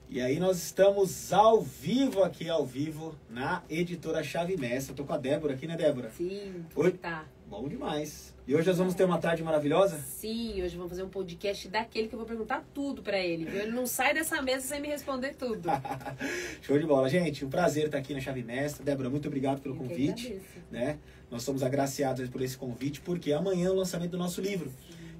E aí nós estamos ao vivo na Editora Chave Mestra. Eu tô com a Débora aqui, né, Débora? Sim, Oi? tá. Bom demais. E hoje nós vamos ter uma tarde maravilhosa? Sim, hoje vamos fazer um podcast daquele que eu vou perguntar tudo pra ele, viu? Ele não sai dessa mesa sem me responder tudo. Show de bola, gente. Um prazer estar aqui na Chave Mestra. Débora, muito obrigado pelo Eu convite. Né? Nós somos agraciados por esse convite, porque amanhã é o lançamento do nosso livro.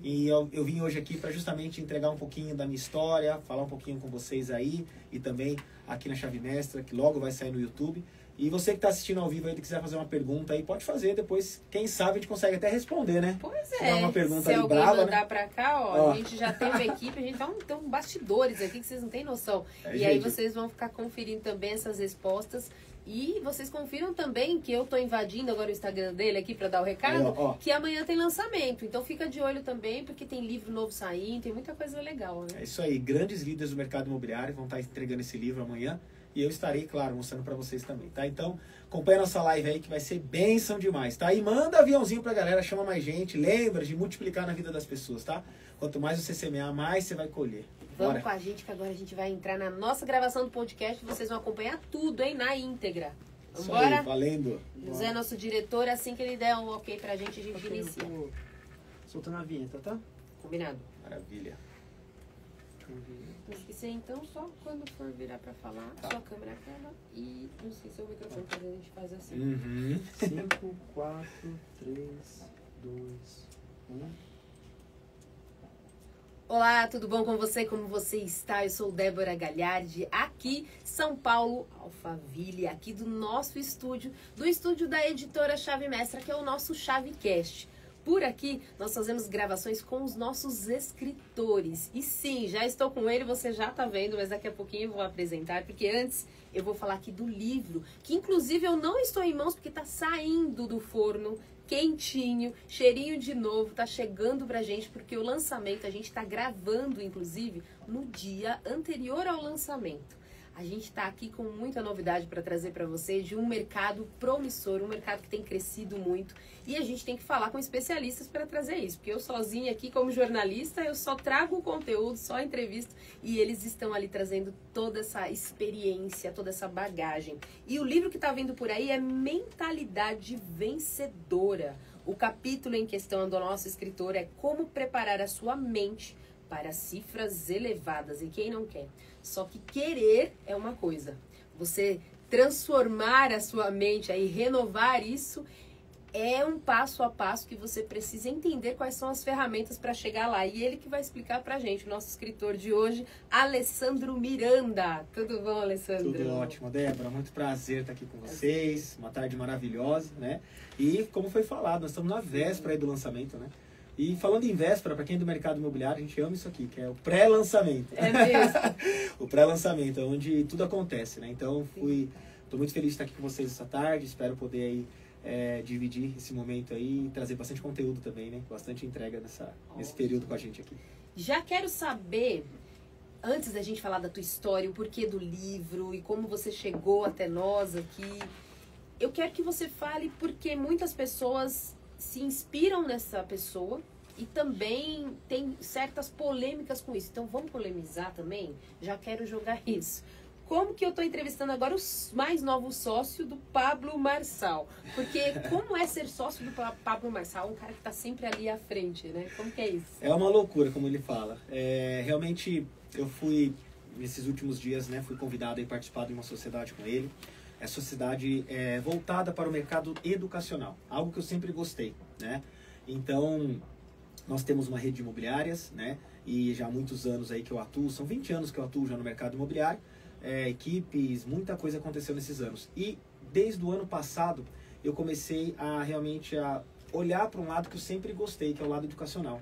E eu vim hoje aqui para justamente entregar um pouquinho da minha história, falar um pouquinho com vocês aí e também aqui na Chave Mestra, que logo vai sair no YouTube. E você que está assistindo ao vivo aí, que quiser fazer uma pergunta aí, pode fazer. Depois, quem sabe, a gente consegue até responder, né? Pois Se é. uma pergunta se ali alguém brava, mandar né? pra cá, ó, a gente já tem uma equipe, a gente tem um bastidores aqui que vocês não têm noção. É, e aí gente, vocês vão ficar conferindo também essas respostas. E vocês confiram também que eu tô invadindo agora o Instagram dele aqui pra dar o recado, aí, ó. que amanhã tem lançamento. Então fica de olho também, porque tem livro novo saindo, tem muita coisa legal, né? É isso aí. Grandes líderes do mercado imobiliário vão estar entregando esse livro amanhã. E eu estarei, claro, mostrando para vocês também, tá? Então, acompanha nossa live aí que vai ser bênção demais, tá? E manda aviãozinho pra galera, chama mais gente. Lembra de multiplicar na vida das pessoas, tá? Quanto mais você semear, mais você vai colher. Vamos Bora. com a gente que agora a gente vai entrar na nossa gravação do podcast e vocês vão acompanhar tudo, hein? Na íntegra. Isso Vambora? aí, valendo. José, nosso diretor, assim que ele der um ok pra gente, a gente inicia. Soltando a vinheta, tá? Combinado? Maravilha. Não esquecer então, só quando for virar pra falar, sua câmera acaba e não esquecer o microfone, porque a gente faz assim. Uhum. 5, 4, 3, 2, 1. Olá, tudo bom com você? Como você está? Eu sou Débora Galhardi, aqui, São Paulo, Alphaville, aqui do nosso estúdio, do estúdio da Editora Chave Mestra, que é o nosso Chavecast. Por aqui, nós fazemos gravações com os nossos escritores. E sim, já estou com ele, você já está vendo, mas daqui a pouquinho eu vou apresentar, porque antes eu vou falar aqui do livro, que inclusive eu não estou em mãos, porque está saindo do forno, quentinho, cheirinho de novo, tá chegando pra gente, porque o lançamento, a gente tá gravando, inclusive, no dia anterior ao lançamento. A gente tá aqui com muita novidade para trazer para vocês de um mercado promissor, um mercado que tem crescido muito, e a gente tem que falar com especialistas para trazer isso, porque eu sozinha aqui como jornalista, eu só trago o conteúdo, só entrevisto, e eles estão ali trazendo toda essa experiência, toda essa bagagem. E o livro que tá vindo por aí é Mentalidade Vencedora. O capítulo em questão do nosso escritor é Como Preparar a Sua Mente para Cifras Elevadas. E quem não quer? Só que querer é uma coisa. Você transformar a sua mente aí, renovar isso, é um passo a passo que você precisa entender quais são as ferramentas para chegar lá. E ele que vai explicar pra gente, o nosso escritor de hoje, Alessandro Miranda. Tudo bom, Alessandro? Tudo ótimo, Débora. Muito prazer estar aqui com vocês. Uma tarde maravilhosa, né? E, como foi falado, nós estamos na véspera aí do lançamento, né? E falando em véspera, para quem é do mercado imobiliário, a gente ama isso aqui, que é o pré-lançamento. É mesmo? O pré-lançamento, onde tudo acontece, né? Então, estou muito feliz de estar aqui com vocês essa tarde. Espero poder aí dividir esse momento aí e trazer bastante conteúdo também, né? Bastante entrega nesse período com a gente aqui. Já quero saber, antes da gente falar da tua história, o porquê do livro e como você chegou até nós aqui, eu quero que você fale porque muitas pessoas se inspiram nessa pessoa e também tem certas polêmicas com isso. Então vamos polemizar também? Já quero jogar isso. Como que eu tô entrevistando agora o mais novo sócio do Pablo Marçal? Porque como é ser sócio do Pablo Marçal? Um cara que tá sempre ali à frente, né? Como que é isso? É uma loucura, como ele fala. Realmente, eu fui, nesses últimos dias, né, fui convidado a participar de uma sociedade com ele. É sociedade voltada para o mercado educacional, algo que eu sempre gostei, né? Então, nós temos uma rede de imobiliárias, né? E já há muitos anos aí que eu atuo, são 20 anos que eu atuo já no mercado imobiliário, equipes, muita coisa aconteceu nesses anos. E desde o ano passado, eu comecei a realmente a olhar para um lado que eu sempre gostei, que é o lado educacional.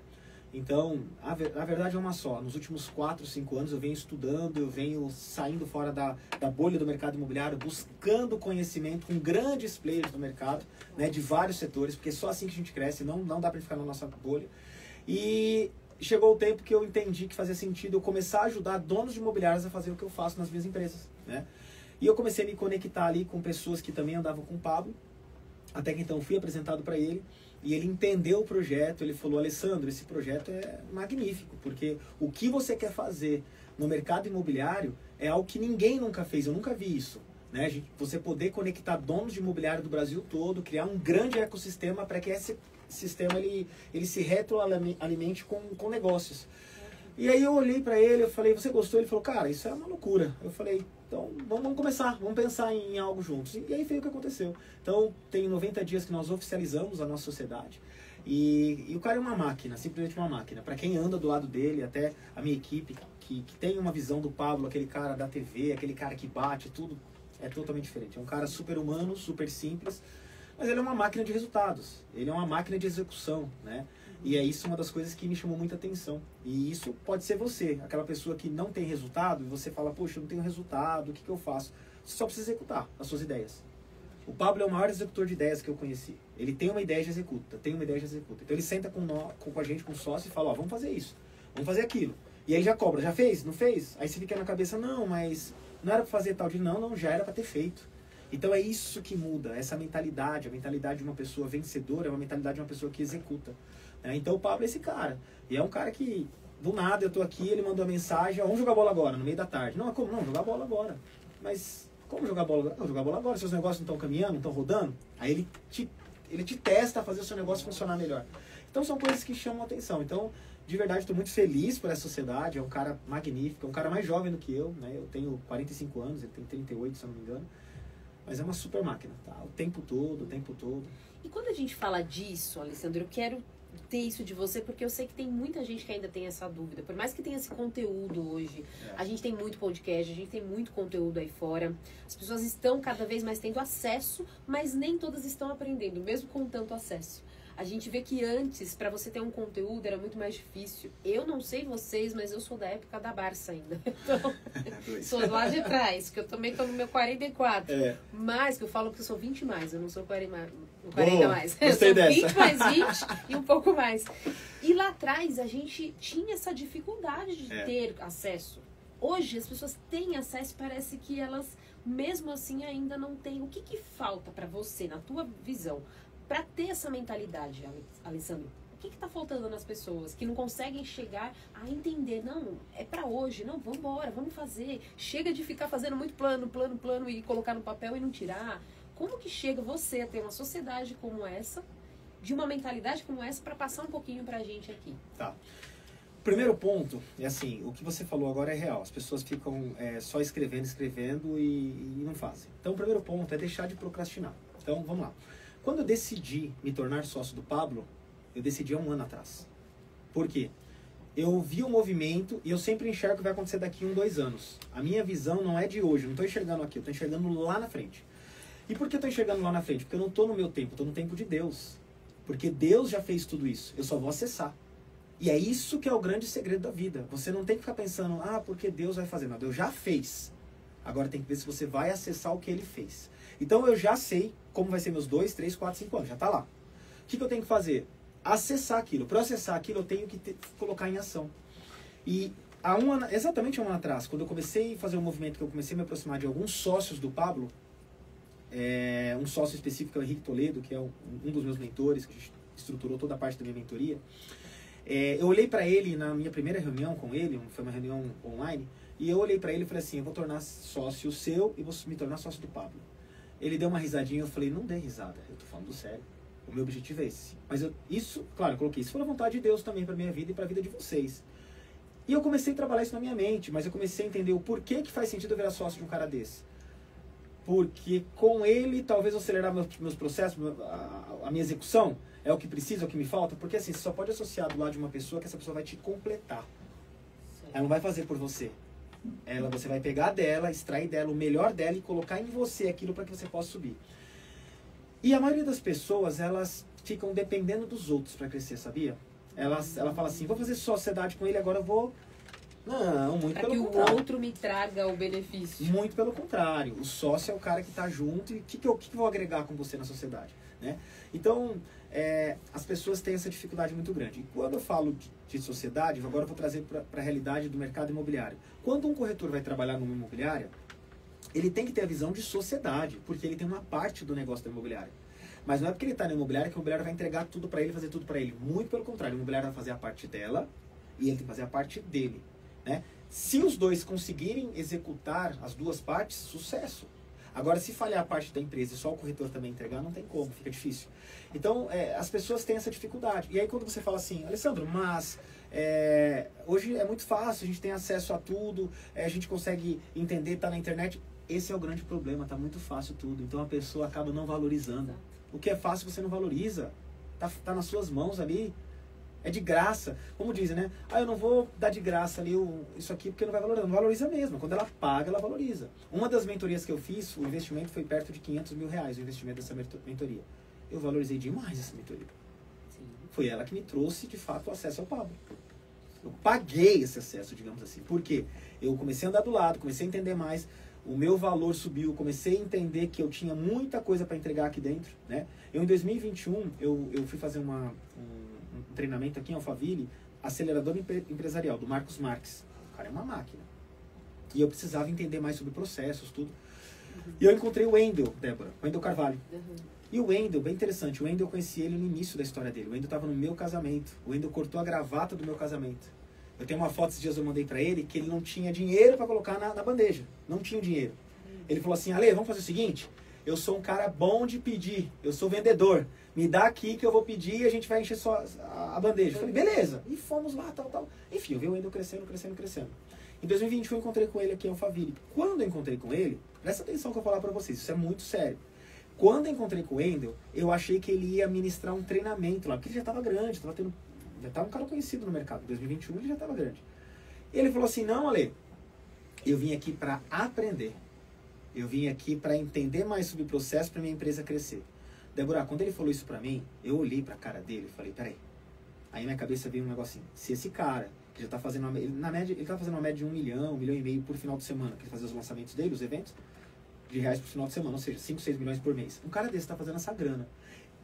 Então, a verdade é uma só. Nos últimos 4, 5 anos eu venho estudando, eu venho saindo fora da bolha do mercado imobiliário, buscando conhecimento com grandes players do mercado, né, de vários setores, porque só assim que a gente cresce, não dá para ficar na nossa bolha. E chegou o tempo que eu entendi que fazia sentido eu começar a ajudar donos de imobiliários a fazer o que eu faço nas minhas empresas, né? E eu comecei a me conectar ali com pessoas que também andavam com o Pablo, até que então fui apresentado para ele. E ele entendeu o projeto, ele falou, Alessandro, esse projeto é magnífico, porque o que você quer fazer no mercado imobiliário é algo que ninguém nunca fez, eu nunca vi isso. Né? Você poder conectar donos de imobiliário do Brasil todo, criar um grande ecossistema para que esse sistema ele se retroalimente com negócios. E aí eu olhei para ele, eu falei, você gostou? Ele falou, cara, isso é uma loucura. Eu falei, então vamos começar, vamos pensar em algo juntos. E aí foi o que aconteceu. Então tem 90 dias que nós oficializamos a nossa sociedade. E o cara é uma máquina, simplesmente uma máquina. Para quem anda do lado dele, até a minha equipe, que tem uma visão do Pablo, aquele cara da TV, aquele cara que bate, tudo é totalmente diferente. É um cara super humano, super simples, mas ele é uma máquina de resultados. Ele é uma máquina de execução, né? E é isso uma das coisas que me chamou muita atenção. E isso pode ser você, aquela pessoa que não tem resultado, e você fala, poxa, eu não tenho resultado, o que eu faço? Você só precisa executar as suas ideias. O Pablo é o maior executor de ideias que eu conheci. Ele tem uma ideia e executa, tem uma ideia e executa. Então ele senta com a gente, com o sócio, e fala, ó, vamos fazer isso, vamos fazer aquilo. E aí ele já cobra, já fez? Não fez? Aí você fica na cabeça, não, mas não era para fazer tal dia, não, já era para ter feito. Então é isso que muda, essa mentalidade, a mentalidade de uma pessoa vencedora é uma mentalidade de uma pessoa que executa. Então o Pablo é esse cara. E é um cara que, do nada, eu tô aqui, ele mandou uma mensagem, vamos jogar bola agora, no meio da tarde. Não, como? Não, jogar bola agora. Mas como jogar bola agora? Não, jogar bola agora, seus negócios não estão caminhando, não estão rodando. Aí ele te testa a fazer o seu negócio funcionar melhor. Então são coisas que chamam a atenção. Então, de verdade, estou muito feliz por essa sociedade. É um cara magnífico, é um cara mais jovem do que eu, né? Eu tenho 45 anos, ele tem 38, se eu não me engano. Mas é uma super máquina, tá? O tempo todo, o tempo todo. E quando a gente fala disso, Alessandro, eu quero ter isso de você, porque eu sei que tem muita gente que ainda tem essa dúvida. Por mais que tenha esse conteúdo hoje, a gente tem muito podcast, a gente tem muito conteúdo aí fora. As pessoas estão cada vez mais tendo acesso, mas nem todas estão aprendendo, mesmo com tanto acesso. A gente vê que antes, para você ter um conteúdo, era muito mais difícil. Eu não sei vocês, mas eu sou da época da Barça ainda. Então, sou lá de trás, que eu também tô no meu 44. Mas, que eu falo que eu sou 20 mais, eu não sou 40 mais. Eu sou 20 mais 20 e um pouco mais. E lá atrás, a gente tinha essa dificuldade de ter acesso. Hoje, as pessoas têm acesso, parece que elas, mesmo assim, ainda não têm. O que falta para você, na tua visão, para ter essa mentalidade, Alessandro? O que está faltando nas pessoas que não conseguem chegar a entender? Não, é para hoje. Não, vamos embora, vamos fazer. Chega de ficar fazendo muito plano e colocar no papel e não tirar. Como que chega você a ter uma sociedade como essa, de uma mentalidade como essa, para passar um pouquinho para a gente aqui? Tá. Primeiro ponto, é assim, o que você falou agora é real. As pessoas ficam só escrevendo e não fazem. Então, o primeiro ponto é deixar de procrastinar. Então, vamos lá. Quando eu decidi me tornar sócio do Pablo, eu decidi há um ano atrás. Por quê? Eu vi o movimento e eu sempre enxergo o que vai acontecer daqui a 2 anos. A minha visão não é de hoje, eu não estou enxergando aqui, eu estou enxergando lá na frente. E por que eu estou enxergando lá na frente? Porque eu não estou no meu tempo, eu estou no tempo de Deus. Porque Deus já fez tudo isso, eu só vou acessar. E é isso que é o grande segredo da vida. Você não tem que ficar pensando, porque Deus vai fazer. Não, Deus já fez. Agora tem que ver se você vai acessar o que Ele fez. Então eu já sei como vai ser meus 2, 3, 4, 5 anos. Já está lá. O que eu tenho que fazer? Acessar aquilo. Para acessar aquilo, eu tenho que colocar em ação. E exatamente há um ano atrás, quando eu comecei a fazer um movimento, que eu comecei a me aproximar de alguns sócios do Pablo, um sócio específico é o Henrique Toledo, que é um dos meus mentores, que estruturou toda a parte da minha mentoria. Eu olhei para ele na minha primeira reunião com ele, foi uma reunião online, e eu olhei para ele e falei assim, eu vou tornar sócio seu e vou me tornar sócio do Pablo. Ele deu uma risadinha, eu falei, não dê risada, eu tô falando sério. O meu objetivo é esse. Mas claro, eu coloquei, isso foi a vontade de Deus também pra minha vida e pra vida de vocês. E eu comecei a trabalhar isso na minha mente, mas eu comecei a entender o porquê que faz sentido eu virar sócio de um cara desse. Porque com ele, talvez eu acelerar meus processos, a minha execução, é o que precisa, é o que me falta. Porque assim, você só pode associar do lado de uma pessoa que essa pessoa vai te completar. Ela não vai fazer por você. Você vai pegar dela, extrair dela o melhor dela e colocar em você aquilo para que você possa subir. E a maioria das pessoas, elas ficam dependendo dos outros para crescer, sabia? Ela fala assim, vou fazer sociedade com ele, agora eu vou... Não, muito pelo contrário. Para que o outro me traga o benefício. Muito pelo contrário. O sócio é o cara que está junto e o que eu vou agregar com você na sociedade, né? Então, as pessoas têm essa dificuldade muito grande. E quando eu falo de sociedade, agora eu vou trazer para a realidade do mercado imobiliário. Quando um corretor vai trabalhar numa imobiliária, ele tem que ter a visão de sociedade, porque ele tem uma parte do negócio da imobiliária. Mas não é porque ele está na imobiliária que a imobiliária vai entregar tudo para ele, fazer tudo para ele. Muito pelo contrário, a imobiliária vai fazer a parte dela e ele tem que fazer a parte dele, né? Se os dois conseguirem executar as duas partes, sucesso. Agora, se falhar a parte da empresa e só o corretor também entregar, não tem como, fica difícil. Então, as pessoas têm essa dificuldade. E aí, quando você fala assim, Alessandro, mas hoje é muito fácil, a gente tem acesso a tudo, a gente consegue entender, tá na internet. Esse é o grande problema, tá muito fácil tudo. Então, a pessoa acaba não valorizando. O que é fácil, você não valoriza. Tá nas suas mãos ali. É de graça. Como dizem, né? Eu não vou dar de graça ali isso aqui porque não vai valorizar. Não valoriza mesmo. Quando ela paga, ela valoriza. Uma das mentorias que eu fiz, o investimento foi perto de R$500 mil, o investimento dessa mentoria. Eu valorizei demais essa mentoria. Sim. Foi ela que me trouxe, de fato, o acesso ao Pablo. Eu paguei esse acesso, digamos assim. Por quê? Eu comecei a andar do lado, comecei a entender mais. O meu valor subiu, comecei a entender que eu tinha muita coisa para entregar aqui dentro, né? Eu, em 2021, eu fui fazer um treinamento aqui em Alphaville, acelerador empresarial, do Marcos Marques. O cara é uma máquina. E eu precisava entender mais sobre processos, tudo. E eu encontrei o Wendel, Débora, o Wendel Carvalho. E o Wendel, bem interessante, o Wendel eu conheci ele no início da história dele. O Wendel estava no meu casamento. O Wendel cortou a gravata do meu casamento. Eu tenho uma foto esses dias eu mandei pra ele que ele não tinha dinheiro para colocar na bandeja. Não tinha dinheiro. Ele falou assim, Ale, vamos fazer o seguinte? Eu sou um cara bom de pedir. Eu sou vendedor. Me dá aqui que eu vou pedir e a gente vai encher só a bandeja. Eu falei, beleza. E fomos lá, tal. Enfim, eu vi o Wendel crescendo. Em 2021 eu encontrei com ele aqui em Alphaville. Quando eu encontrei com ele, presta atenção que eu vou falar pra vocês, isso é muito sério. Quando eu encontrei com o Wendel, eu achei que ele ia ministrar um treinamento lá, porque ele já estava grande, já estava um cara conhecido no mercado. Em 2021 ele já estava grande. E ele falou assim, não, Ale, eu vim aqui para aprender. Eu vim aqui para entender mais sobre o processo para minha empresa crescer. Débora, quando ele falou isso para mim, eu olhei para a cara dele e falei, peraí. Aí na minha cabeça veio um negocinho. Se esse cara, que já está fazendo na média, ele está fazendo uma média de 1 milhão, 1,5 milhão por final de semana, que ele fazia os lançamentos dele, os eventos, de reais por final de semana, ou seja, 5, 6 milhões por mês. Um cara desse está fazendo essa grana.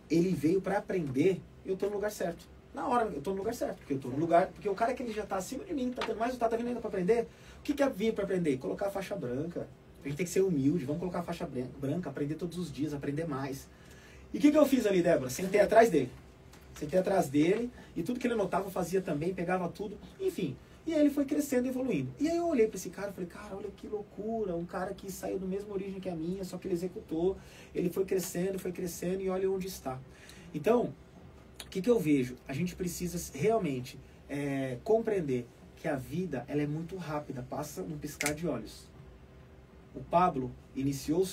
Ele veio para aprender, eu estou no lugar certo. Na hora, eu estou no lugar certo, porque eu estou no lugar, porque o cara que ele já está acima de mim, está tendo mais resultado, está vindo ainda para aprender. O que é vir para aprender? Colocar a faixa branca. A gente tem que ser humilde, vamos colocar a faixa branca, aprender todos os dias, aprender mais. E o que eu fiz ali, Débora? Sentei atrás dele. E tudo que ele anotava eu fazia também, pegava tudo, enfim. E aí ele foi crescendo e evoluindo. E aí eu olhei para esse cara e falei, cara, olha que loucura, um cara que saiu da mesma origem que a minha, só que ele executou, ele foi crescendo e olha onde está. Então, o que eu vejo? A gente precisa realmente compreender que a vida ela é muito rápida, passa um piscar de olhos. O Pablo iniciou os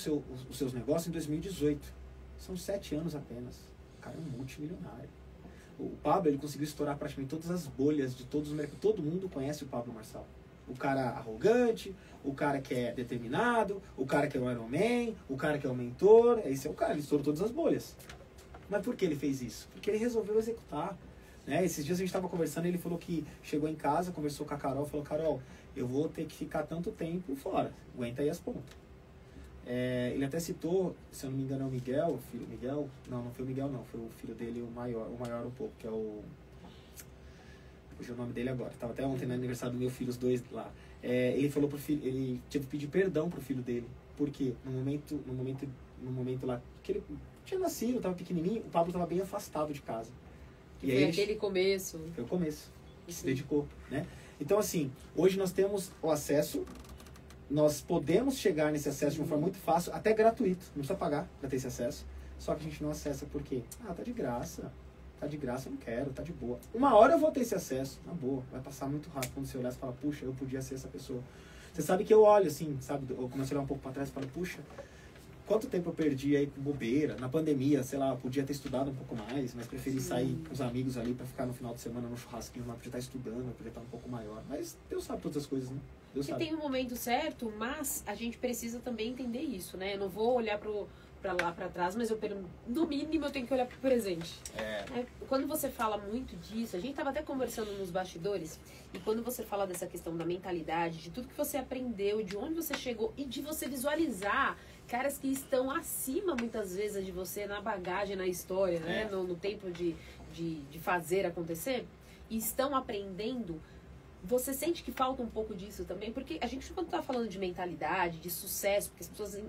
seus negócios em 2018. São 7 anos apenas. O cara é um multimilionário. O Pablo, ele conseguiu estourar praticamente todas as bolhas de todos os mercados. Todo mundo conhece o Pablo Marçal. O cara arrogante, o cara que é determinado, o cara que é o Iron Man, o cara que é o mentor. Esse é o cara, ele estourou todas as bolhas. Mas por que ele fez isso? Porque ele resolveu executar. Né? Esses dias a gente estava conversando e ele falou que chegou em casa, conversou com a Carol, falou, Carol, eu vou ter que ficar tanto tempo fora. Aguenta aí as pontas. Ele até citou, se eu não me engano, é o Miguel, o filho Miguel. Não foi o Miguel, não. Foi o filho dele, o maior um pouco, que é o... Fugiu o nome dele agora. Estava até ontem no aniversário do meu filho, os dois lá. Ele falou pro filho, ele teve que pedir perdão pro filho dele. Porque no momento lá, que ele tinha nascido, estava pequenininho, o Pablo estava bem afastado de casa. E aí aquele começo. Foi o começo. Que se dedicou, né? Então, assim, hoje nós temos o acesso. Nós podemos chegar nesse acesso de uma forma muito fácil, até gratuito, não precisa pagar para ter esse acesso. Só que a gente não acessa porque, tá de graça, eu não quero, tá de boa. Uma hora eu vou ter esse acesso, na boa, vai passar muito rápido quando você olhar e fala, puxa, eu podia ser essa pessoa. Você sabe que eu olho assim, sabe, eu comecei a olhar um pouco para trás e falo, puxa, quanto tempo eu perdi aí com bobeira, na pandemia, sei lá, eu podia ter estudado um pouco mais, mas preferi sair com os amigos ali para ficar no final de semana no churrasquinho, mas podia estar estudando, podia estar um pouco maior. Mas Deus sabe todas as coisas, né? Que tem um momento certo, mas a gente precisa também entender isso, né? Eu não vou olhar pra lá, pra trás, mas no mínimo eu tenho que olhar pro presente. Quando você fala muito disso, a gente tava até conversando nos bastidores, e quando você fala dessa questão da mentalidade, de tudo que você aprendeu, de onde você chegou, e de você visualizar caras que estão acima, muitas vezes, de você na bagagem, na história, né? No tempo de fazer acontecer, e estão aprendendo. Você sente que falta um pouco disso também? Porque a gente, quando tá falando de mentalidade, de sucesso, porque as pessoas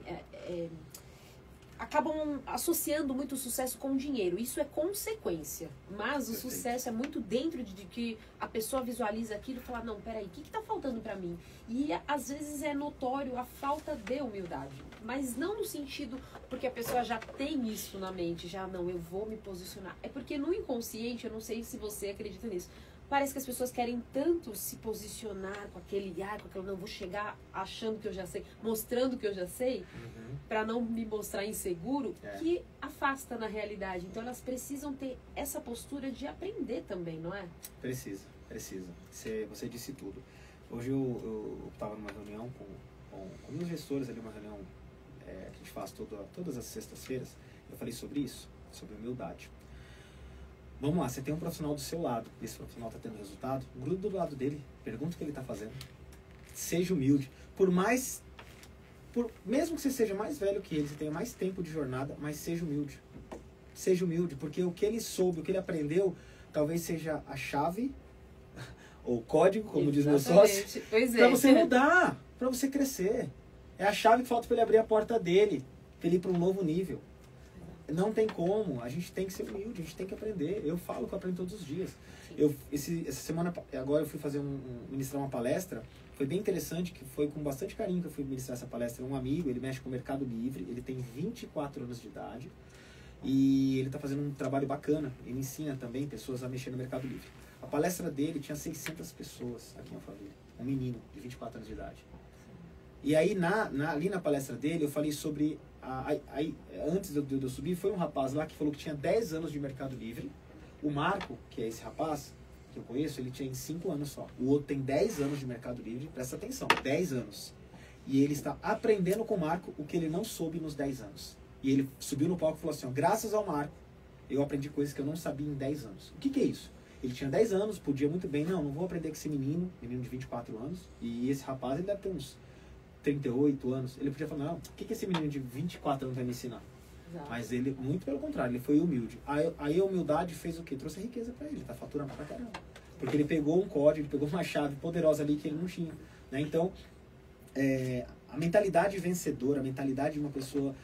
acabam associando muito o sucesso com o dinheiro. Isso é consequência. Mas o Perfeito. sucesso é muito dentro de que a pessoa visualiza aquilo e fala, não, peraí, o que está faltando para mim? E às vezes é notório a falta de humildade. Mas não no sentido porque a pessoa já tem isso na mente, já não, eu vou me posicionar. É porque no inconsciente, eu não sei se você acredita nisso, parece que as pessoas querem tanto se posicionar com aquele não, vou chegar achando que eu já sei, mostrando que eu já sei, para não me mostrar inseguro, que afasta na realidade. Então elas precisam ter essa postura de aprender também, não é? Precisa. Você disse tudo. Hoje eu estava numa reunião com meus gestores ali, uma reunião que a gente faz todas as sextas-feiras. Eu falei sobre isso, sobre humildade. Vamos lá, você tem um profissional do seu lado, esse profissional está tendo resultado, gruda do lado dele, pergunta o que ele está fazendo. Seja humilde. Mesmo que você seja mais velho que ele, você tenha mais tempo de jornada, mas seja humilde. Seja humilde, porque o que ele soube, o que ele aprendeu, talvez seja a chave, ou o código, como diz meu sócio, para você mudar, para você crescer. É a chave que falta para ele abrir a porta dele, para ele ir para um novo nível. Não tem como, a gente tem que ser humilde, a gente tem que aprender. Eu falo que eu aprendo todos os dias. Essa semana, agora eu fui ministrar uma palestra, foi bem interessante, que foi com bastante carinho que eu fui ministrar essa palestra. Um amigo, ele mexe com o Mercado Livre, ele tem 24 anos de idade e ele está fazendo um trabalho bacana. Ele ensina também pessoas a mexer no Mercado Livre. A palestra dele tinha 600 pessoas aqui em Alphaville, um menino de 24 anos de idade. E aí, ali na palestra dele, eu falei sobre... antes de eu subir, foi um rapaz lá que falou que tinha 10 anos de Mercado Livre. O Marco, que é esse rapaz que eu conheço, ele tinha 5 anos só. O outro tem 10 anos de Mercado Livre, presta atenção, 10 anos. E ele está aprendendo com o Marco o que ele não soube nos 10 anos. E ele subiu no palco e falou assim, ó, graças ao Marco, eu aprendi coisas que eu não sabia em 10 anos. O que é isso? Ele tinha 10 anos, podia muito bem, não vou aprender com esse menino de 24 anos. E esse rapaz, ele deve ter uns 38 anos, ele podia falar, não, o que esse menino de 24 anos vai me ensinar? Exato. Mas ele, muito pelo contrário, ele foi humilde. Aí a humildade fez o quê? Trouxe riqueza para ele, tá faturando pra caramba. Porque ele pegou um código, ele pegou uma chave poderosa ali que ele não tinha. Né? Então, a mentalidade vencedora, a mentalidade de uma pessoa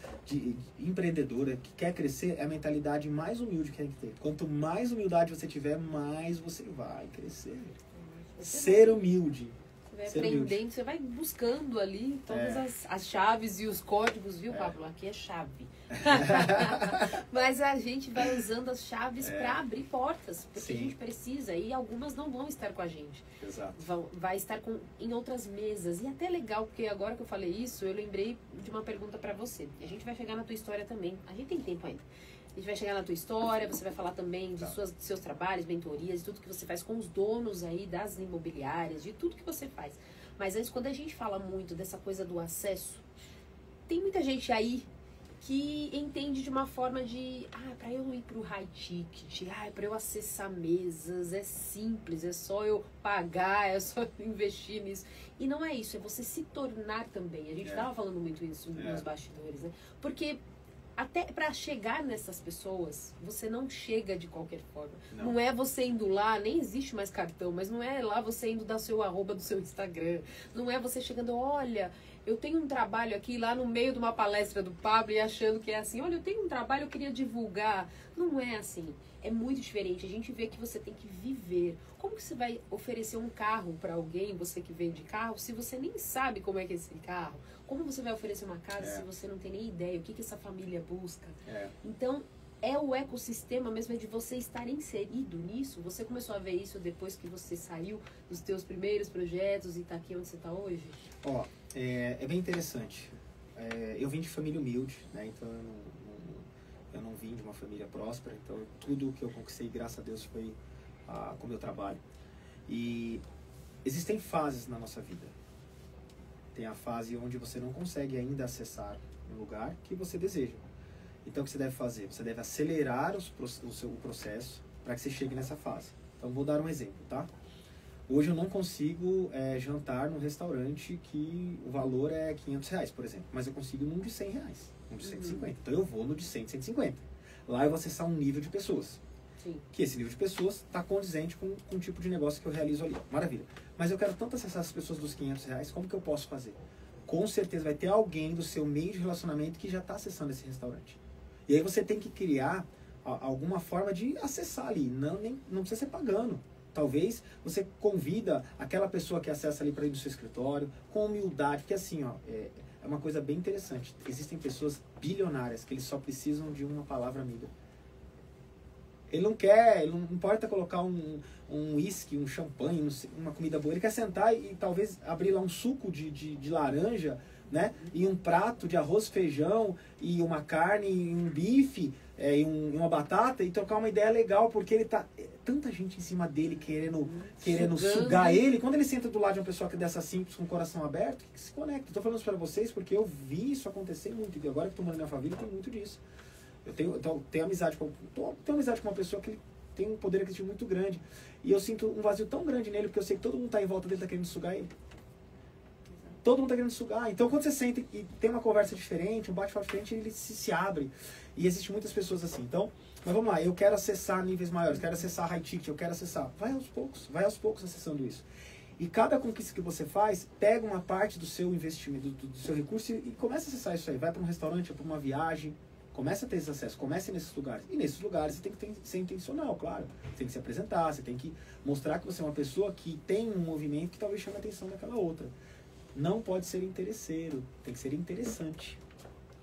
empreendedora que quer crescer é a mentalidade mais humilde que tem que ter. Quanto mais humildade você tiver, mais você vai crescer. Ser humilde. Você vai aprendendo, você vai buscando ali todas as chaves e os códigos, viu, Pablo? Aqui é chave. Mas a gente vai usando as chaves para abrir portas, porque a gente precisa, e algumas não vão estar com a gente. Exato. Vai estar em outras mesas. E até legal, porque agora que eu falei isso, eu lembrei de uma pergunta para você. A gente vai chegar na tua história também. A gente tem tempo ainda. A gente vai chegar na tua história, você vai falar também de seus trabalhos, mentorias, de tudo que você faz com os donos aí das imobiliárias, de tudo que você faz. Mas antes, quando a gente fala muito dessa coisa do acesso, tem muita gente aí que entende de uma forma de, para eu ir pro high ticket, para eu acessar mesas, é simples, é só eu pagar, é só investir nisso. E não é isso, é você se tornar também. A gente estava falando muito isso nos bastidores, né? Porque até para chegar nessas pessoas, você não chega de qualquer forma. Não é você indo lá, nem existe mais cartão, mas não é lá você indo dar seu arroba do seu Instagram. Não é você chegando, olha, eu tenho um trabalho aqui lá no meio de uma palestra do Pablo e achando que é assim, olha, eu tenho um trabalho, eu queria divulgar. Não é assim. É muito diferente. A gente vê que você tem que viver. Como que você vai oferecer um carro para alguém, você que vende carro, se você nem sabe como é que é esse carro? Como você vai oferecer uma casa se você não tem nem ideia? O que essa família busca? Então, é o ecossistema mesmo, é de você estar inserido nisso. Você começou a ver isso depois que você saiu dos teus primeiros projetos e está aqui onde você está hoje? É bem interessante. Eu vim de família humilde, né? Então eu não vim de uma família próspera. Então tudo que eu conquistei, graças a Deus, foi com o meu trabalho. E existem fases na nossa vida. Tem a fase onde você não consegue ainda acessar um lugar que você deseja. Então o que você deve fazer? Você deve acelerar o processo para que você chegue nessa fase. Então vou dar um exemplo, tá? Hoje eu não consigo jantar num restaurante que o valor é R$500, por exemplo. Mas eu consigo num de R$100, num de 150. Então eu vou no de 100, 150. Lá eu vou acessar um nível de pessoas. Sim. Que esse nível de pessoas está condizente com o tipo de negócio que eu realizo ali. Maravilha. Mas eu quero tanto acessar as pessoas dos R$500, como que eu posso fazer? com certeza vai ter alguém do seu meio de relacionamento que já está acessando esse restaurante. E aí você tem que criar alguma forma de acessar ali, não precisa ser pagando. Talvez você convida aquela pessoa que acessa ali para ir no seu escritório, com humildade, porque assim, ó, é uma coisa bem interessante. Existem pessoas bilionárias que eles só precisam de uma palavra amiga. Ele não importa colocar um uísque, um champanhe, uma comida boa. Ele quer sentar e talvez abrir lá um suco de laranja, né? E um prato de arroz, feijão, e uma carne, e um bife, e uma batata, e trocar uma ideia legal, porque ele tá... Tanta gente em cima dele querendo sugar ele. Quando ele senta do lado de uma pessoa que é dessa simples, com o coração aberto, que se conecta. Estou falando isso para vocês porque eu vi isso acontecer muito. E agora que estou morando na minha família, tem muito disso. Eu tenho amizade com uma pessoa que tem um poder aquisitivo muito grande. E eu sinto um vazio tão grande nele, porque eu sei que todo mundo está em volta dele, está querendo sugar ele. Todo mundo está querendo sugar. Então, quando você senta e tem uma conversa diferente, um bate-papo diferente, ele se abre. E existem muitas pessoas assim. Então, mas vamos lá, eu quero acessar níveis maiores, quero acessar high ticket, eu quero acessar. Vai aos poucos acessando isso. E cada conquista que você faz, pega uma parte do seu investimento, do seu recurso e começa a acessar isso aí. Vai para um restaurante, para uma viagem. Começa a ter esse acesso, comece nesses lugares. E nesses lugares você tem que ser intencional, claro. Você tem que se apresentar, você tem que mostrar que você é uma pessoa que tem um movimento que talvez chame a atenção daquela outra. Não pode ser interesseiro, tem que ser interessante.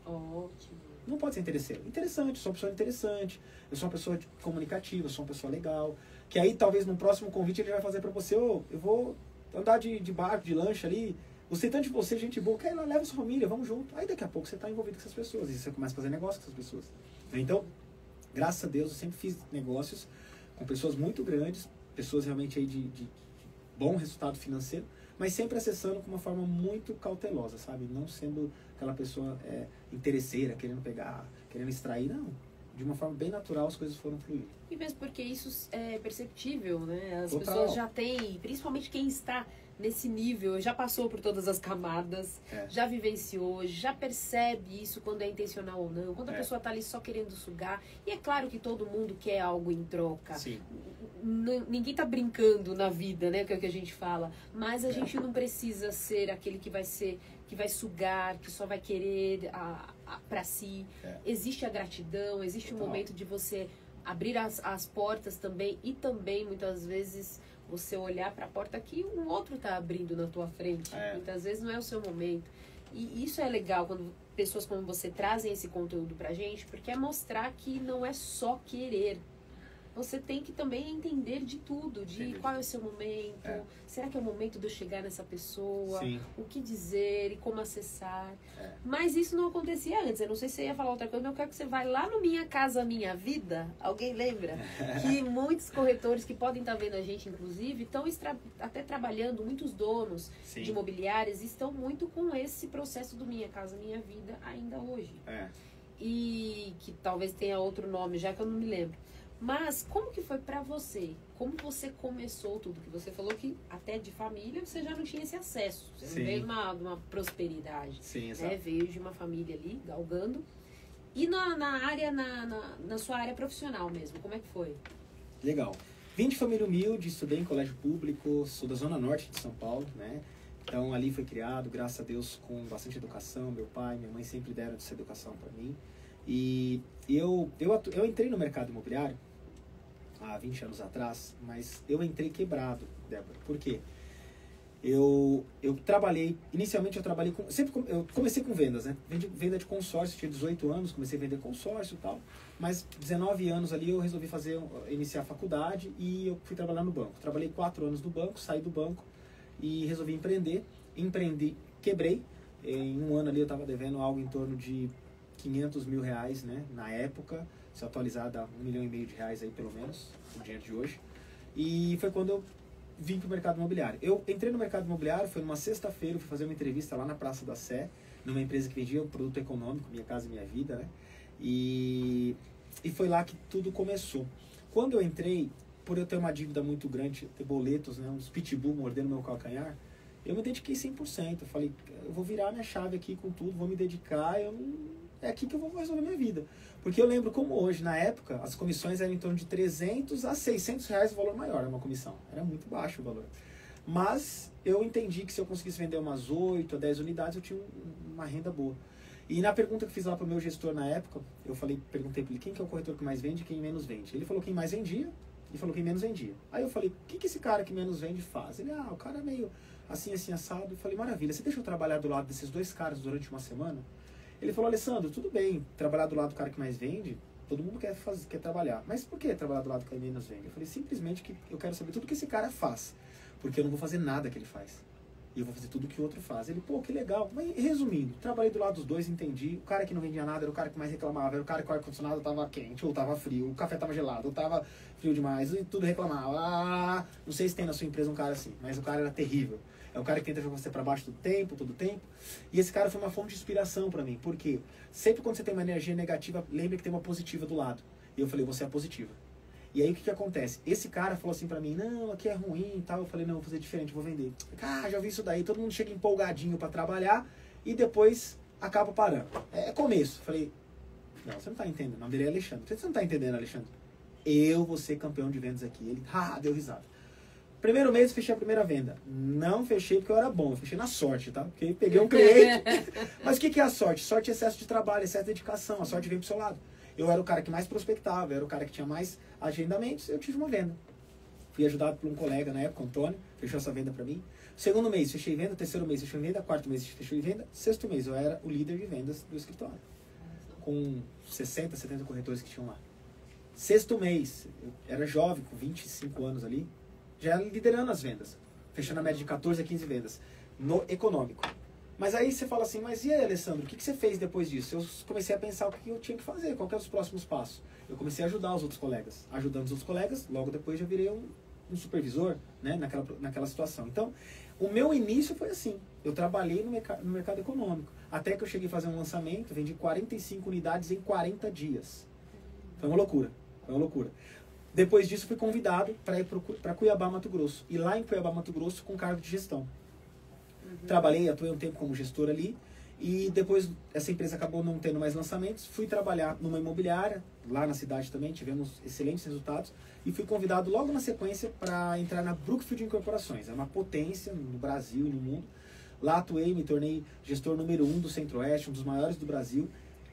Ótimo. Não pode ser interesseiro. Interessante, eu sou uma pessoa interessante, eu sou uma pessoa comunicativa, eu sou uma pessoa legal. Que aí talvez no próximo convite ele vai fazer pra você, eu vou andar de barco, de lancha ali. Gostei tanto de você, gente boa, quer ir lá, leva sua família, vamos junto. Aí daqui a pouco você está envolvido com essas pessoas e você começa a fazer negócio com essas pessoas. Então, graças a Deus, eu sempre fiz negócios com pessoas muito grandes, pessoas realmente aí de bom resultado financeiro, mas sempre acessando com uma forma muito cautelosa, sabe? Não sendo aquela pessoa interesseira, querendo pegar, querendo extrair, não. De uma forma bem natural as coisas foram fluir. E mesmo porque isso é perceptível, né? As Total. pessoas já têm, principalmente quem está nesse nível, já passou por todas as camadas, já vivenciou, já percebe isso quando é intencional ou não, quando a pessoa está ali só querendo sugar. E é claro que todo mundo quer algo em troca. Sim. Ninguém está brincando na vida, né? Que é o que a gente fala. Mas a gente não precisa ser aquele que vai sugar, que só vai querer para si. Existe a gratidão, existe um momento de você abrir as portas também e também, muitas vezes, você olhar para a porta que um outro está abrindo na tua frente. Muitas vezes não é o seu momento. E isso é legal quando pessoas como você trazem esse conteúdo pra gente, porque é mostrar que não é só querer. Você tem que também entender de tudo, de qual é o seu momento, será que é o momento de eu chegar nessa pessoa, Sim. o que dizer e como acessar. Mas isso não acontecia antes. Eu não sei se você ia falar outra coisa, mas eu quero que você vá lá no Minha Casa Minha Vida. Alguém lembra? Que muitos corretores que podem estar vendo a gente, inclusive, estão até trabalhando, muitos donos de imobiliárias estão muito com esse processo do Minha Casa Minha Vida ainda hoje. E que talvez tenha outro nome, já que eu não me lembro. Mas como que foi pra você? Como você começou tudo? Que você falou que até de família você já não tinha esse acesso. Você não veio de uma prosperidade. Sim, né? exato. Veio de uma família ali, galgando. E na sua área profissional mesmo, como é que foi? Legal. Vim de família humilde, estudei em colégio público, sou da zona norte de São Paulo, né? Então ali foi criado, graças a Deus, com bastante educação. Meu pai, minha mãe sempre deram essa educação para mim. E eu entrei no mercado imobiliário há 20 anos atrás, mas eu entrei quebrado, Débora. Por quê? Eu trabalhei, inicialmente eu trabalhei com, eu comecei com vendas, né? Venda de consórcio, tinha 18 anos, comecei a vender consórcio e tal, mas 19 anos ali eu resolvi iniciar a faculdade e eu fui trabalhar no banco. Trabalhei 4 anos no banco, saí do banco e resolvi empreender. Empreendi, quebrei. Em um ano ali eu estava devendo algo em torno de 500 mil reais, né? Na época, se atualizar dá R$1,5 milhão de reais aí pelo menos, no dinheiro de hoje. E foi quando eu vim para o mercado imobiliário. Eu entrei no mercado imobiliário, foi numa sexta-feira, eu fui fazer uma entrevista lá na Praça da Sé, numa empresa que vendia um produto econômico, Minha Casa Minha Vida, né? E foi lá que tudo começou. Quando eu entrei, por eu ter uma dívida muito grande, ter boletos, né? Uns pitbull mordendo meu calcanhar, eu me dediquei 100%. Eu falei, eu vou virar minha chave aqui com tudo, vou me dedicar, é aqui que eu vou resolver minha vida. Porque eu lembro como hoje, na época, as comissões eram em torno de 300 a 600 reais o valor maior, uma comissão. Era muito baixo o valor. Mas eu entendi que se eu conseguisse vender umas 8 a 10 unidades, eu tinha uma renda boa. E na pergunta que eu fiz lá pro meu gestor na época, perguntei para ele quem que é o corretor que mais vende e quem menos vende. Ele falou quem mais vendia e falou quem menos vendia. Aí eu falei, o que esse cara que menos vende faz? Ele, o cara é meio assim, assim, assado. Eu falei, maravilha, você deixa eu trabalhar do lado desses 2 caras durante uma semana? Ele falou, Alessandro, tudo bem, trabalhar do lado do cara que mais vende, todo mundo quer trabalhar. Mas por que trabalhar do lado do cara que menos vende? Eu falei, simplesmente que eu quero saber tudo que esse cara faz. Porque eu não vou fazer nada que ele faz. E eu vou fazer tudo que o outro faz. Ele, pô, que legal. Mas resumindo, trabalhei do lado dos dois, entendi. O cara que não vendia nada era o cara que mais reclamava. Era o cara que o ar-condicionado tava quente, ou tava frio, o café tava gelado, ou tava frio demais, e tudo reclamava. Não sei se tem na sua empresa um cara assim, mas o cara era terrível. É o cara que tenta jogar você pra baixo todo o tempo. E esse cara foi uma fonte de inspiração pra mim. Porque sempre quando você tem uma energia negativa, lembre que tem uma positiva do lado. E eu falei, você é a positiva. E aí o que acontece? Esse cara falou assim pra mim, não, aqui é ruim e tal. Eu falei, não, vou fazer diferente, vou vender. Já vi isso daí, todo mundo chega empolgadinho pra trabalhar e depois acaba parando. É começo. Eu falei, não, você não tá entendendo. O nome dele é Alexandre. Você não tá entendendo, Alexandre? Eu vou ser campeão de vendas aqui. Ele, deu risada. Primeiro mês, fechei a primeira venda. Não fechei porque eu era bom, eu fechei na sorte, tá? Porque peguei um cliente. Mas o que é a sorte? Sorte é excesso de trabalho, excesso de dedicação. A sorte vem pro seu lado. Eu era o cara que mais prospectava, eu era o cara que tinha mais agendamentos, eu tive uma venda. Fui ajudado por um colega na época, Antônio, fechou essa venda pra mim. Segundo mês, fechei venda. Terceiro mês, fechei venda. Quarto mês, fechei venda. Sexto mês, eu era o líder de vendas do escritório. Com 60, 70 corretores que tinham lá. Sexto mês, eu era jovem, com 25 anos ali, já liderando as vendas. Fechando a média de 14 a 15 vendas. No econômico. Mas aí você fala assim, mas e aí, Alessandro, o que você fez depois disso? Eu comecei a pensar o que eu tinha que fazer, qual que eram os próximos passos. Eu comecei a ajudar os outros colegas. Ajudando os outros colegas, logo depois já virei um supervisor, né, naquela situação. Então, o meu início foi assim. Eu trabalhei no mercado econômico. Até que eu cheguei a fazer um lançamento, vendi 45 unidades em 40 dias. Foi uma loucura. Foi uma loucura. Depois disso, fui convidado para ir para Cuiabá, Mato Grosso. E lá em Cuiabá, Mato Grosso, com cargo de gestão. Trabalhei, atuei um tempo como gestor ali. E depois essa empresa acabou não tendo mais lançamentos. Fui trabalhar numa imobiliária, lá na cidade também. Tivemos excelentes resultados. E fui convidado logo na sequência para entrar na Brookfield Incorporações. É uma potência no Brasil e no mundo. Lá atuei, me tornei gestor número 1 do Centro-Oeste, um dos maiores do Brasil.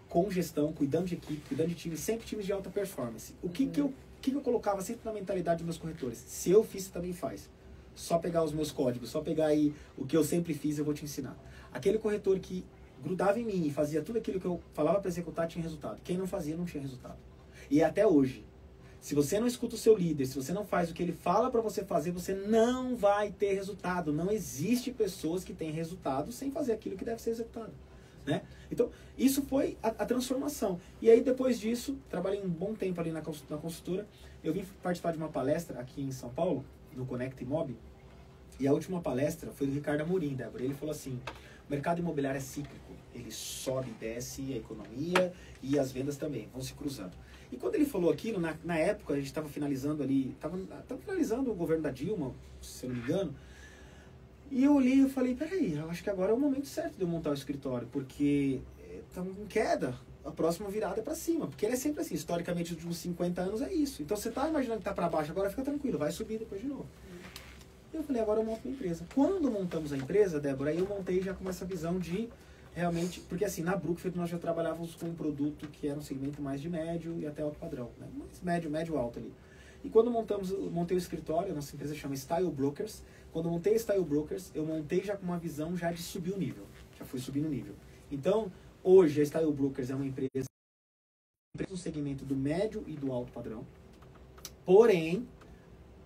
Com gestão, cuidando de equipe, cuidando de times, sempre times de alta performance. O que eu colocava sempre na mentalidade dos meus corretores? Se eu fiz, você também faz. Só pegar os meus códigos, só pegar aí o que eu sempre fiz, eu vou te ensinar. Aquele corretor que grudava em mim e fazia tudo aquilo que eu falava para executar, tinha resultado. Quem não fazia, não tinha resultado. E até hoje, se você não escuta o seu líder, se você não faz o que ele fala para você fazer, você não vai ter resultado. Não existe pessoas que têm resultado sem fazer aquilo que deve ser executado. Né? Então, isso foi a transformação. E aí, depois disso, trabalhei um bom tempo ali na consultora. Eu vim participar de uma palestra aqui em São Paulo, no Connect Imob. E a última palestra foi do Ricardo Amorim, Débora. Ele falou assim, o mercado imobiliário é cíclico. Ele sobe e desce, a economia e as vendas também, vão se cruzando. E quando ele falou aquilo, na época, a gente estava finalizando ali, estava finalizando o governo da Dilma, se eu não me engano. E eu olhei e falei, peraí, eu acho que agora é o momento certo de eu montar o escritório, porque estamos em queda, a próxima virada é para cima, porque ele é sempre assim, historicamente, nos últimos 50 anos é isso. Então você está imaginando que está para baixo, agora fica tranquilo, vai subir depois de novo. Eu falei, agora eu monto uma empresa. Quando montamos a empresa, Débora, aí eu montei já com essa visão de realmente, porque assim, na Brookfield nós já trabalhávamos com um produto que era um segmento mais de médio e até alto padrão, né? Mais médio alto ali. E quando montei o escritório, a nossa empresa chama Style Brokers. Quando eu montei a Style Brokers, eu montei já com uma visão já de subir o nível. Já fui subindo o nível. Então, hoje a Style Brokers é uma empresa no segmento do médio e do alto padrão. Porém,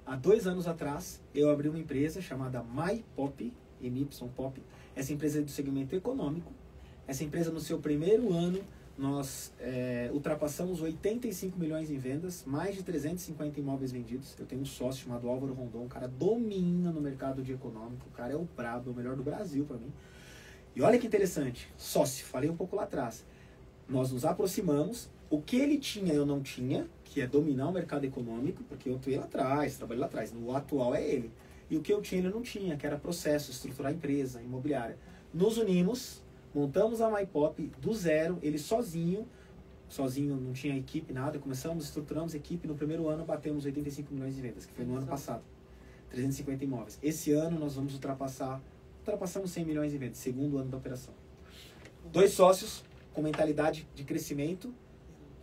há 2 anos atrás, eu abri uma empresa chamada MyPop, MYPop. Essa empresa é do segmento econômico. Essa empresa, no seu primeiro ano, nós ultrapassamos 85 milhões em vendas, mais de 350 imóveis vendidos. Eu tenho um sócio chamado Álvaro Rondon, o cara domina no mercado de econômico, o cara é o brabo, é o melhor do Brasil para mim. E olha que interessante, sócio, falei um pouco lá atrás. Nós nos aproximamos, o que ele tinha eu não tinha, que é dominar o mercado econômico, porque eu atuei lá atrás, trabalhei lá atrás, no atual é ele. E o que eu tinha ele não tinha, que era processo, estruturar a empresa, imobiliária. Nos unimos, montamos a MyPop do zero, ele sozinho, não tinha equipe, nada, estruturamos a equipe, no primeiro ano batemos 85 milhões de vendas, que foi no ano passado. 350 imóveis. Esse ano nós vamos ultrapassamos 100 milhões em vendas, segundo ano da operação. 2 sócios com mentalidade de crescimento,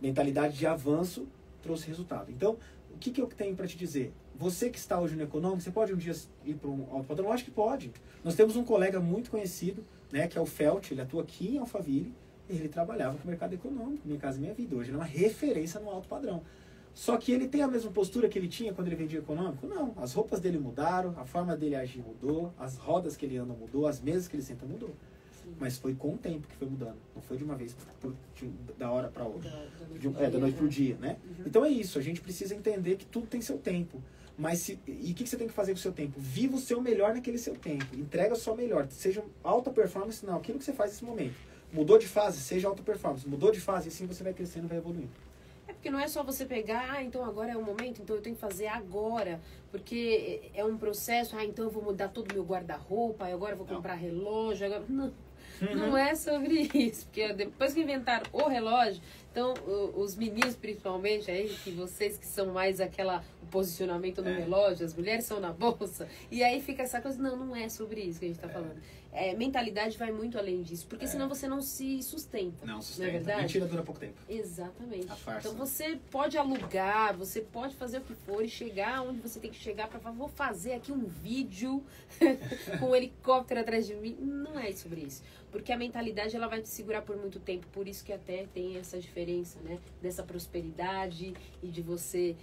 mentalidade de avanço, trouxe resultado. Então, o que eu tenho para te dizer? Você que está hoje no econômico, você pode um dia ir para um alto padrão? Eu acho que pode. Nós temos um colega muito conhecido, né, que é o Felt, ele atua aqui em Alphaville, e ele trabalhava com o mercado econômico, Minha Casa Minha Vida. Hoje ele é uma referência no alto padrão. Só que ele tem a mesma postura que ele tinha quando ele vendia econômico? Não. As roupas dele mudaram, a forma dele agir mudou, as rodas que ele anda mudou, as mesas que ele senta mudou. Sim. Mas foi com o tempo que foi mudando. Não foi de uma vez, da hora para outra. Da noite pro dia, né? Uhum. Então é isso. A gente precisa entender que tudo tem seu tempo. Mas e o que você tem que fazer com o seu tempo? Viva o seu melhor naquele seu tempo. Entrega o seu melhor. Seja alta performance, não. Aquilo que você faz nesse momento. Mudou de fase, seja alta performance. Mudou de fase, assim você vai crescendo, vai evoluindo. É porque não é só você pegar, então agora é o momento, então eu tenho que fazer agora, porque é um processo, então eu vou mudar todo o meu guarda-roupa, agora eu vou comprar relógio, agora... Não é sobre isso, porque depois que inventaram o relógio, então os meninos principalmente, aí, que vocês que são mais o posicionamento no relógio, as mulheres são na bolsa, e aí fica essa coisa, não é sobre isso que a gente está falando. Mentalidade vai muito além disso, porque senão você não se sustenta. Não Não é verdade? Mentira dura pouco tempo. Exatamente. A farsa. Então você pode alugar, você pode fazer o que for e chegar onde você tem que chegar para falar, vou fazer aqui um vídeo com um helicóptero atrás de mim. Não é sobre isso. Porque a mentalidade ela vai te segurar por muito tempo, por isso que até tem essa diferença, né? Dessa prosperidade e de você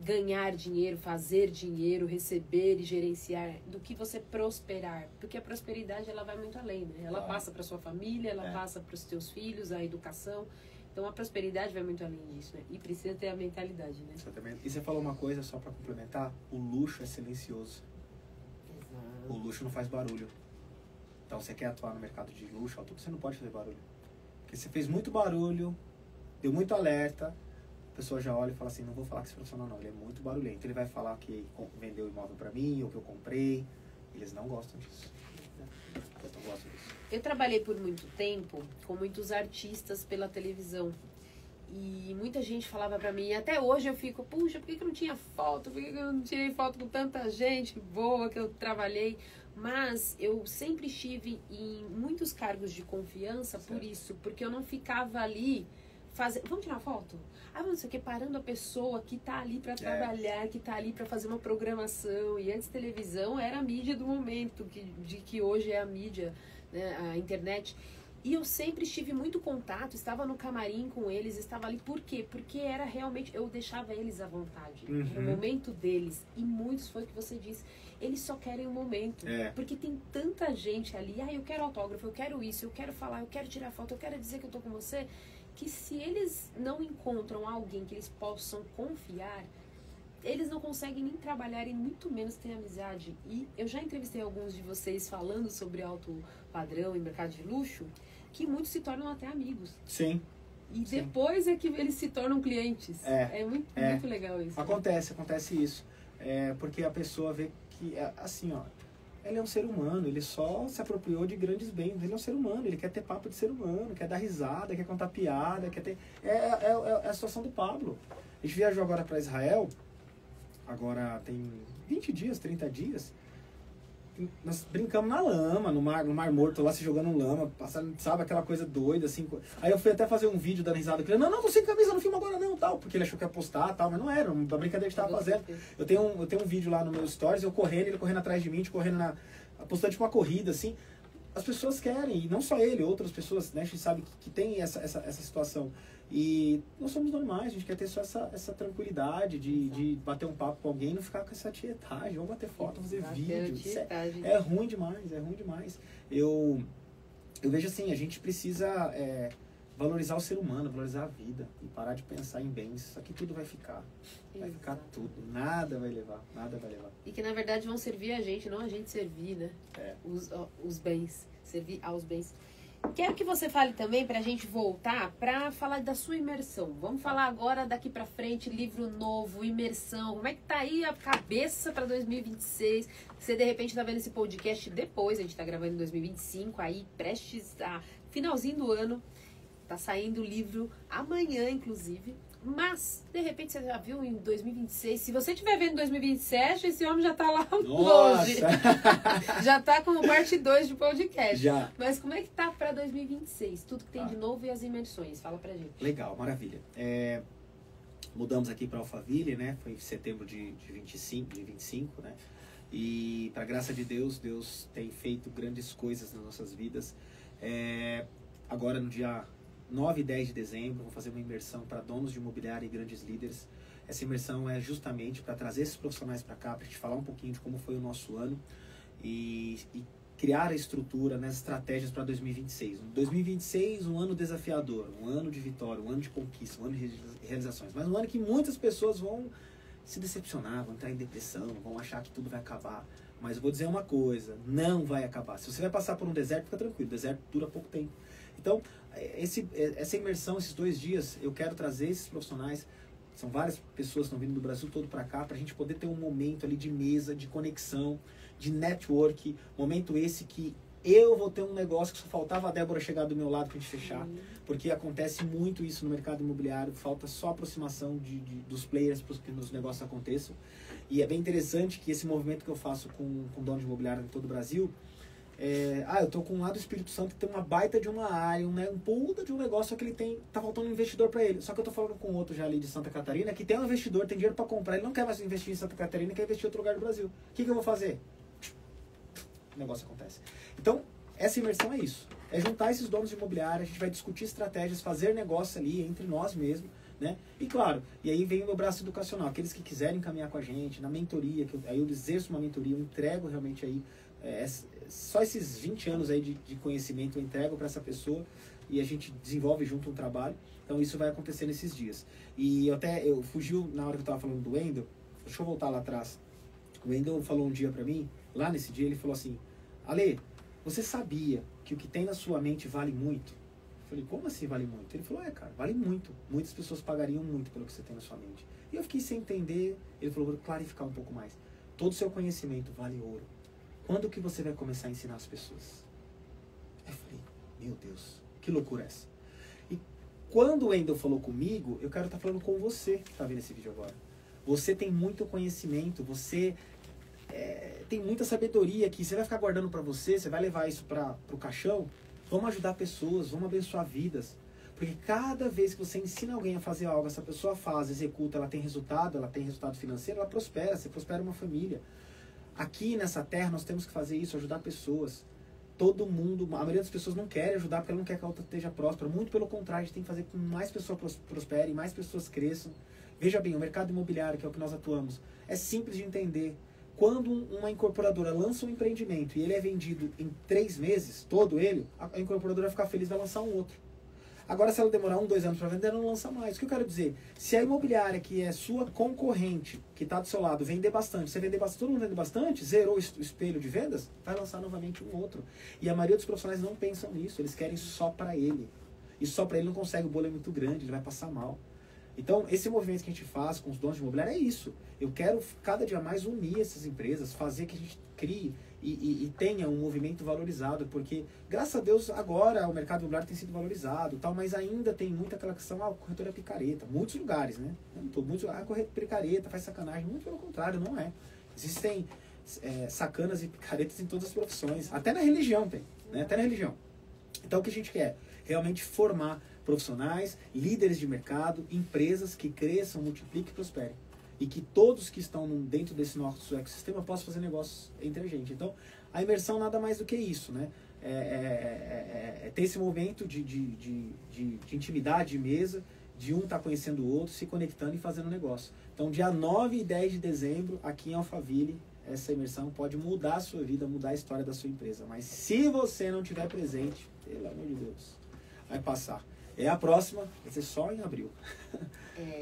ganhar dinheiro, fazer dinheiro, receber e gerenciar, do que você prosperar. Porque a prosperidade ela vai muito além, né? Ela passa para sua família, ela passa para os teus filhos, a educação. Então a prosperidade vai muito além disso, né? E precisa ter a mentalidade, né? Exatamente. E você falou uma coisa só para complementar: o luxo é silencioso. Exato. O luxo não faz barulho. Então, você quer atuar no mercado de luxo, você não pode fazer barulho. Porque você fez muito barulho, deu muito alerta, a pessoa já olha e fala assim, não vou falar que esse profissional não, ele é muito barulhento. Ele vai falar que vendeu o imóvel para mim, ou que eu comprei. Eles não gostam disso. Eles não gostam disso. Eu trabalhei por muito tempo com muitos artistas pela televisão. E muita gente falava pra mim, e até hoje eu fico, puxa, por que eu não tinha foto? Por que eu não tirei foto com tanta gente boa que eu trabalhei? Mas eu sempre estive em muitos cargos de confiança por isso, porque eu não ficava ali fazendo, vamos tirar uma foto? Não sei o que, parando a pessoa que tá ali para trabalhar, que tá ali para fazer uma programação. E antes televisão era a mídia do momento, que hoje é a mídia, né, a internet. E eu sempre estive muito contato, estava no camarim com eles, estava ali. Por quê? Porque era realmente, eu deixava eles à vontade. Era o momento deles. E muitos, foi o que você disse, eles só querem o momento. Porque tem tanta gente ali, eu quero autógrafo, eu quero isso, eu quero falar, eu quero tirar foto, eu quero dizer que eu tô com você. Que se eles não encontram alguém que eles possam confiar, eles não conseguem nem trabalhar e muito menos ter amizade. E eu já entrevistei alguns de vocês falando sobre alto padrão e mercado de luxo, que muitos se tornam até amigos. Sim. E depois é que eles se tornam clientes. É muito legal isso. Acontece isso. Porque a pessoa vê que, assim, ó, ele é um ser humano, ele só se apropriou de grandes bens. Ele é um ser humano, ele quer ter papo de ser humano, quer dar risada, quer contar piada, quer ter... É a situação do Pablo. A gente viajou agora para Israel, agora tem 20 dias, 30 dias. Nós brincamos na lama, no mar Morto, lá se jogando lama, passando, sabe, aquela coisa doida, assim. Aí eu fui até fazer um vídeo dando risada com ele. Não, tô sem camisa, não filma agora não, tal. Porque ele achou que ia postar, tal, mas não era, uma brincadeira que a gente tava fazendo. Eu tenho um vídeo lá no meu stories, eu correndo, ele correndo atrás de mim, apostando tipo uma corrida, assim. As pessoas querem, e não só ele, outras pessoas, né, a gente sabe que tem essa situação. E nós somos normais, a gente quer ter só essa tranquilidade de bater um papo com alguém e não ficar com essa tietagem, vamos bater foto, fazer vídeo. É ruim demais. Eu vejo assim, a gente precisa valorizar o ser humano, valorizar a vida e parar de pensar em bens. Isso aqui tudo vai ficar. Vai ficar tudo. Nada vai levar. E que na verdade vão servir a gente, não a gente servir, né? Os bens. Servir aos bens. Quero que você fale também, pra gente voltar, pra falar da sua imersão. Vamos falar agora, daqui pra frente, livro novo, imersão. Como é que tá aí a cabeça pra 2026? Você, de repente, tá vendo esse podcast depois, a gente tá gravando em 2025, aí prestes a finalzinho do ano. Tá saindo o livro amanhã, inclusive, Mas, de repente, você já viu em 2026. Se você estiver vendo em 2027, esse homem já tá lá Nossa! longe. Já tá como parte 2 de podcast. Já. Mas como é que tá para 2026? Tudo que tem de novo e as imersões. Fala pra gente. Legal, maravilha. Mudamos aqui para Alphaville, né? Foi em setembro de 25, né? E, para graça de Deus, Deus tem feito grandes coisas nas nossas vidas. Agora, no dia 9 e 10 de dezembro, vou fazer uma imersão para donos de imobiliário e grandes líderes. Essa imersão é justamente para trazer esses profissionais para cá, para a gente falar um pouquinho de como foi o nosso ano e criar a estrutura, né, as estratégias para 2026. 2026, um ano desafiador, um ano de vitória, um ano de conquista, um ano de realizações. Mas um ano que muitas pessoas vão se decepcionar, vão entrar em depressão, vão achar que tudo vai acabar. Mas eu vou dizer uma coisa, não vai acabar. Se você vai passar por um deserto, fica tranquilo, o deserto dura pouco tempo. Então, essa imersão, esses 2 dias, eu quero trazer esses profissionais, são várias pessoas que estão vindo do Brasil todo para cá, para a gente poder ter um momento ali de mesa, de conexão, de network, momento esse que eu vou ter um negócio que só faltava a Débora chegar do meu lado para a gente fechar, porque acontece muito isso no mercado imobiliário, falta só aproximação dos players para que os negócios aconteçam. E é bem interessante que esse movimento que eu faço com donos de imobiliário em todo o Brasil, eu tô com um lado do Espírito Santo que tem uma baita de uma área, um puta de um negócio, só que tá faltando um investidor para ele. Só que eu tô falando com outro já ali de Santa Catarina, que tem um investidor, tem dinheiro para comprar, ele não quer mais investir em Santa Catarina, quer investir em outro lugar do Brasil. O que eu vou fazer? O negócio acontece. Então, essa imersão é isso. É juntar esses donos de imobiliário, a gente vai discutir estratégias, fazer negócio ali entre nós mesmos, né? E claro, e aí vem o meu braço educacional, aqueles que quiserem caminhar com a gente, na mentoria, aí eu exerço uma mentoria, eu entrego realmente aí, só esses 20 anos aí de conhecimento eu entrego para essa pessoa e a gente desenvolve junto um trabalho. Então isso vai acontecer nesses dias. E eu fugiu na hora que eu estava falando do Wendel, deixa eu voltar lá atrás. O Wendel falou um dia para mim, lá nesse dia ele falou assim: Ale, você sabia que o que tem na sua mente vale muito? Eu falei, como assim vale muito? Ele falou, cara, vale muito. Muitas pessoas pagariam muito pelo que você tem na sua mente. E eu fiquei sem entender. Ele falou, vou clarificar um pouco mais. Todo o seu conhecimento vale ouro. Quando que você vai começar a ensinar as pessoas? Eu falei, meu Deus, que loucura é essa? E quando o Wendel falou comigo, eu quero estar falando com você que está vendo esse vídeo agora. Você tem muito conhecimento, você tem muita sabedoria aqui. Você vai ficar guardando para você vai levar isso para o caixão? Vamos ajudar pessoas, vamos abençoar vidas. Porque cada vez que você ensina alguém a fazer algo, essa pessoa faz, executa, ela tem resultado financeiro, ela prospera, você prospera uma família. Aqui nessa terra nós temos que fazer isso, ajudar pessoas. Todo mundo, a maioria das pessoas não quer ajudar porque ela não quer que a outra esteja próspera. Muito pelo contrário, a gente tem que fazer com que mais pessoas prosperem, mais pessoas cresçam. Veja bem, o mercado imobiliário, que é o que nós atuamos, é simples de entender. Quando uma incorporadora lança um empreendimento e ele é vendido em 3 meses, todo ele, a incorporadora vai ficar feliz e vai lançar um outro. Agora, se ela demorar 1, 2 anos para vender, ela não lança mais. O que eu quero dizer? Se a imobiliária, que é sua concorrente, que está do seu lado, vender bastante, você vender bastante, todo mundo vende bastante, zerou o espelho de vendas, vai lançar novamente um outro. E a maioria dos profissionais não pensam nisso, eles querem só para ele. E só para ele não consegue, o bolo é muito grande, ele vai passar mal. Então, esse movimento que a gente faz com os donos de imobiliário é isso. Eu quero cada dia mais unir essas empresas, fazer que a gente crie e tenha um movimento valorizado, porque, graças a Deus, agora o mercado imobiliário tem sido valorizado, tal, mas ainda tem muita aquela questão, corretora é picareta, muitos lugares, né? Muitos, corretora picareta, faz sacanagem, muito pelo contrário, não é. Existem sacanas e picaretas em todas as profissões, até na religião tem, né? Até na religião. Então, o que a gente quer? Realmente formar profissionais, líderes de mercado, empresas que cresçam, multipliquem e prosperem. E que todos que estão dentro desse nosso ecossistema possam fazer negócios entre a gente. Então, a imersão nada mais do que isso, né? Ter esse momento de intimidade, de mesa, de um estar conhecendo o outro, se conectando e fazendo negócio. Então, dia 9 e 10 de dezembro, aqui em Alphaville, essa imersão pode mudar a sua vida, mudar a história da sua empresa. Mas se você não estiver presente, pelo amor de Deus, vai passar. A próxima vai ser só em abril.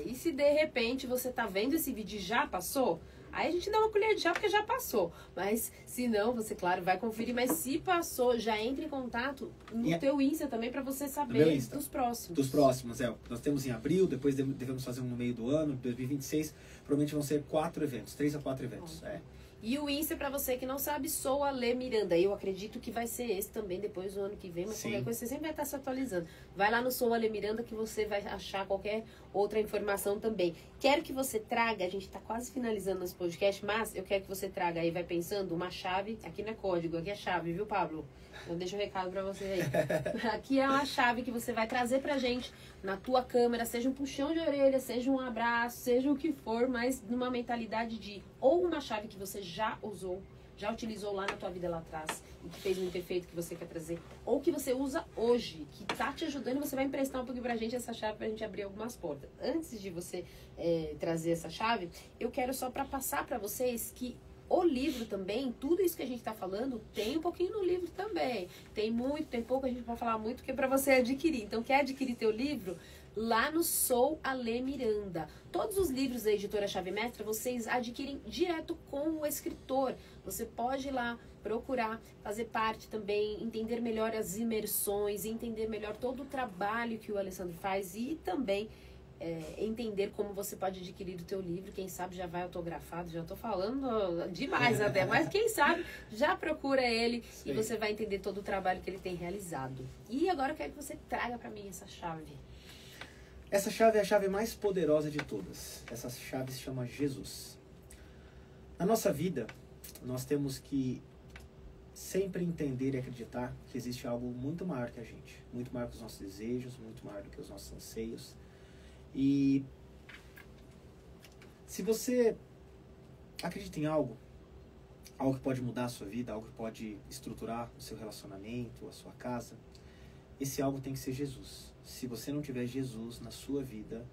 E se de repente você tá vendo esse vídeo e já passou, aí a gente dá uma colher de chá porque já passou. Mas se não, você, claro, vai conferir. Mas se passou, já entre em contato no teu Insta também para você saber dos próximos. Dos próximos, nós temos em abril, depois devemos fazer um no meio do ano, 2026. Provavelmente vão ser 4 eventos, 3 a 4 eventos. E o Insta, pra você que não sabe, sou a Lê Miranda. Eu acredito que vai ser esse também depois do ano que vem, mas Sim. qualquer coisa você sempre vai estar se atualizando. Vai lá no Sou a Lê Miranda que você vai achar qualquer outra informação também. Quero que você traga, a gente tá quase finalizando esse podcast, mas eu quero que você traga aí, vai pensando, uma chave. Aqui não é código, aqui é chave, viu, Pablo? Eu deixo um recado pra você aí. Aqui é uma chave que você vai trazer pra gente na tua câmera, seja um puxão de orelha, seja um abraço, seja o que for, mas numa mentalidade de ou uma chave que você já usou, já utilizou lá na tua vida lá atrás e que fez muito efeito que você quer trazer, ou que você usa hoje, que tá te ajudando e você vai emprestar um pouquinho pra gente essa chave pra gente abrir algumas portas. Antes de você trazer essa chave, eu quero só pra passar pra vocês que o livro também, tudo isso que a gente tá falando, tem um pouquinho no livro também. Tem muito, tem pouco, a gente pode falar muito, que é pra você adquirir. Então, quer adquirir teu livro? Lá no Sou a Lê Miranda. Todos os livros da editora Chave Mestra, vocês adquirem direto com o escritor. Você pode ir lá procurar, fazer parte também, entender melhor as imersões, entender melhor todo o trabalho que o Alessandro faz e também entender como você pode adquirir o teu livro. Quem sabe já vai autografado, já tô falando demais até, mas quem sabe já procura ele. Sim. E você vai entender todo o trabalho que ele tem realizado. E agora eu quero que você traga para mim essa chave. Essa chave é a chave mais poderosa de todas. Essa chave se chama Jesus. Na nossa vida, nós temos que sempre entender e acreditar que existe algo muito maior que a gente. Muito maior que os nossos desejos, muito maior do que os nossos anseios. E se você acredita em algo que pode mudar a sua vida, algo que pode estruturar o seu relacionamento, a sua casa, esse algo tem que ser Jesus. Se você não tiver Jesus na sua vida,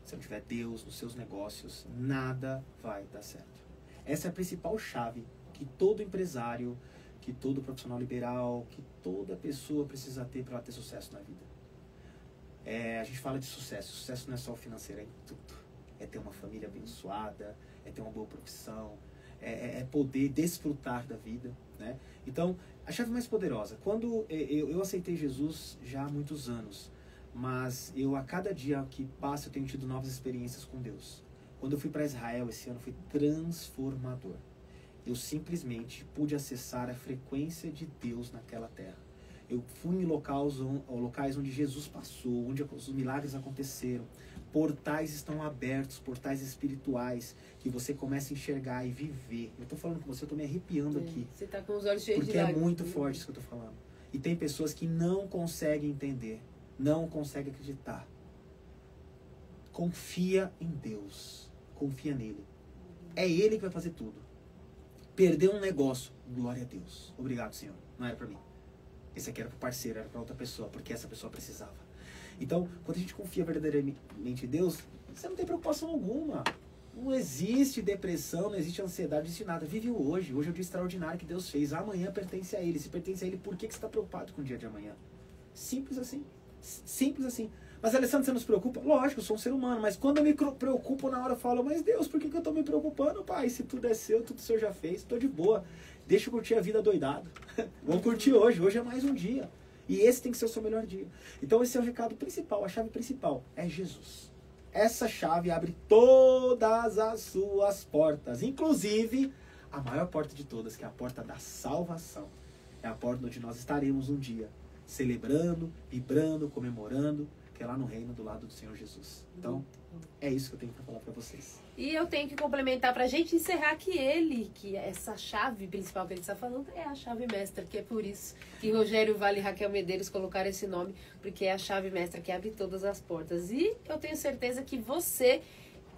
se não tiver Deus nos seus negócios, nada vai dar certo. Essa é a principal chave que todo empresário, que todo profissional liberal, que toda pessoa precisa ter para ter sucesso na vida. A gente fala de sucesso. Sucesso não é só o financeiro, é em tudo. É ter uma família abençoada, é ter uma boa profissão, é poder desfrutar da vida, né? Então, a chave mais poderosa. Quando eu aceitei Jesus já há muitos anos, mas a cada dia que passa eu tenho tido novas experiências com Deus. Quando eu fui para Israel esse ano foi transformador. Eu simplesmente pude acessar a frequência de Deus naquela terra. Eu fui em locais onde Jesus passou, onde os milagres aconteceram. Portais estão abertos, portais espirituais, que você começa a enxergar e viver. Eu estou falando com você, eu estou me arrepiando aqui. Você está com os olhos cheios de lágrimas. Porque é muito forte isso que eu estou falando. E tem pessoas que não conseguem entender, não conseguem acreditar. Confia em Deus, confia nele. É ele que vai fazer tudo. Perdeu um negócio, glória a Deus. Obrigado, Senhor. Não era para mim. Esse aqui era para o parceiro, era para outra pessoa, porque essa pessoa precisava. Então, quando a gente confia verdadeiramente em Deus, você não tem preocupação alguma. Não existe depressão, não existe ansiedade, não existe nada. Vive o hoje. Hoje é o dia extraordinário que Deus fez. Amanhã pertence a Ele. Se pertence a Ele, por que você está preocupado com o dia de amanhã? Simples assim. Simples assim. Mas, Alessandro, você não se preocupa? Lógico, eu sou um ser humano. Mas quando eu me preocupo, na hora eu falo, mas Deus, por que eu estou me preocupando, pai? Se tudo é seu, tudo o Senhor já fez, estou de boa. Deixa eu curtir a vida doidado. Vamos curtir hoje. Hoje é mais um dia. E esse tem que ser o seu melhor dia. Então esse é o recado principal. A chave principal é Jesus. Essa chave abre todas as suas portas. Inclusive a maior porta de todas, que é a porta da salvação. É a porta onde nós estaremos um dia. Celebrando, vibrando, comemorando. Que é lá no reino do lado do Senhor Jesus. Então, é isso que eu tenho para falar para vocês. E eu tenho que complementar pra gente encerrar que essa chave principal que ele está falando é a chave mestra, que é por isso que Rogério Vale e Raquel Medeiros colocaram esse nome, porque é a chave mestra que abre todas as portas. E eu tenho certeza que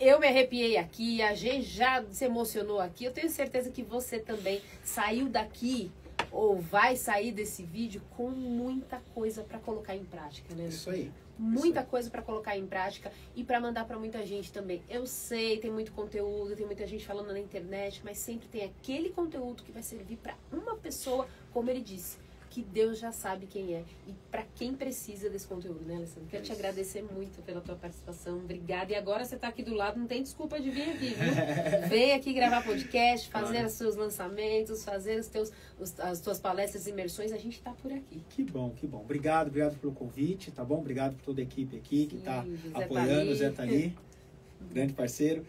eu me arrepiei aqui, a gente já se emocionou aqui, eu tenho certeza que você também saiu daqui ou vai sair desse vídeo com muita coisa para colocar em prática, né? Isso aí. Muita coisa para colocar em prática e para mandar para muita gente também. Eu sei, tem muito conteúdo, tem muita gente falando na internet, mas sempre tem aquele conteúdo que vai servir para uma pessoa, como ele disse, que Deus já sabe quem é e para quem precisa desse conteúdo, né, Alessandro? Quero te agradecer muito pela tua participação, obrigada. E agora você tá aqui do lado, não tem desculpa de vir aqui, viu? Vem aqui gravar podcast, fazer os seus lançamentos, fazer as tuas palestras e imersões, a gente tá por aqui. Que bom, que bom. Obrigado pelo convite, tá bom? Obrigado por toda a equipe aqui que tá apoiando, o Zé tá ali, grande parceiro.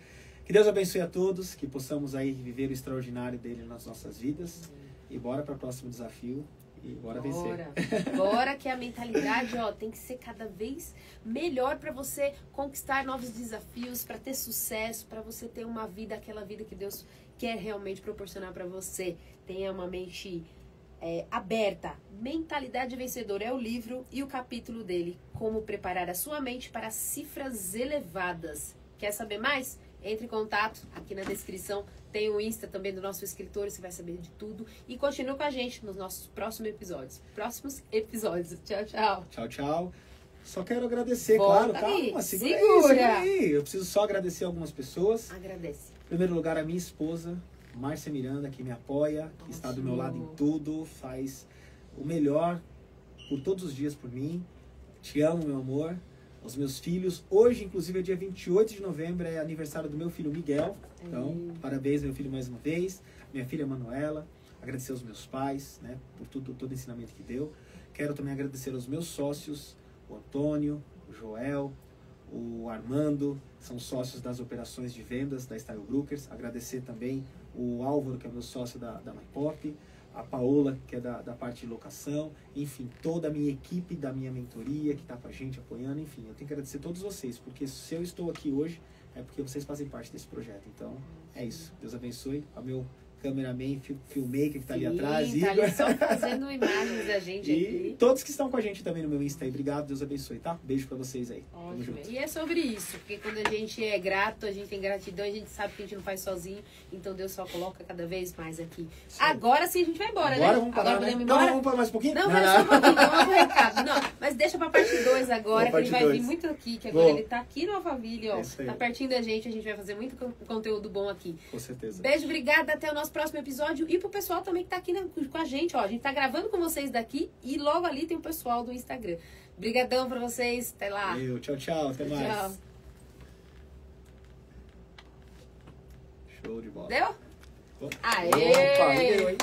Que Deus abençoe a todos, que possamos aí viver o extraordinário dele nas nossas vidas. E bora para o próximo desafio. E bora vencer. Bora que a mentalidade, ó, tem que ser cada vez melhor para você conquistar novos desafios, para ter sucesso, para você ter uma vida, aquela vida que Deus quer realmente proporcionar para você. Tenha uma mente aberta. Mentalidade Vencedora é o livro e o capítulo dele. Como preparar a sua mente para cifras elevadas. Quer saber mais? Entre em contato, aqui na descrição tem o Insta também do nosso escritor, você vai saber de tudo. E continue com a gente nos nossos próximos episódios. Tchau, tchau. Tchau, tchau. Só quero agradecer, Volta claro. aí. Calma, Segura aí. Eu preciso só agradecer algumas pessoas. Agradece. Em primeiro lugar, a minha esposa, Márcia Miranda, que me apoia, que está do meu lado em tudo, faz o melhor por todos os dias por mim. Te amo, meu amor. Os meus filhos, hoje inclusive é dia 28 de novembro, é aniversário do meu filho Miguel, então parabéns meu filho mais uma vez, minha filha Manuela, agradecer aos meus pais, né, por todo o ensinamento que deu. Quero também agradecer aos meus sócios, o Antônio, o Joel, o Armando, são sócios das operações de vendas da Style Brokers. Agradecer também o Álvaro, que é meu sócio da MyPop, a Paola, que é da parte de locação, enfim, toda a minha equipe da minha mentoria que está com a gente apoiando, enfim, eu tenho que agradecer a todos vocês, porque se eu estou aqui hoje é porque vocês fazem parte desse projeto. Então, é isso. Deus abençoe. Ao meu cameraman, filmmaker que está ali atrás. Tá ali só fazendo imagens da gente aqui. E todos que estão com a gente também no meu Insta aí. Obrigado, Deus abençoe, tá? Beijo pra vocês aí. Ótimo. E é sobre isso, porque quando a gente é grato, a gente tem gratidão, a gente sabe que a gente não faz sozinho, então Deus só coloca cada vez mais aqui. Agora sim a gente vai embora, agora né? Vamos parar, agora né? podemos ir embora? Não, vamos parar mais um pouquinho? Não, só um pouquinho, vamos pro recado. Não, mas deixa pra parte 2 agora, que ele vai vir muito aqui, que agora ele tá aqui no Alphaville, ó. Tá pertinho da gente, a gente vai fazer muito conteúdo bom aqui. Com certeza. Beijo, obrigada, até o nosso próximo episódio. E pro pessoal também que tá aqui com a gente, ó. A gente tá gravando com vocês daqui e logo ali tem o pessoal do Instagram. Obrigadão pra vocês, até lá. Tchau, tchau, até mais. Tchau. Show de bola. Deu? Opa, Aê! deu, hein?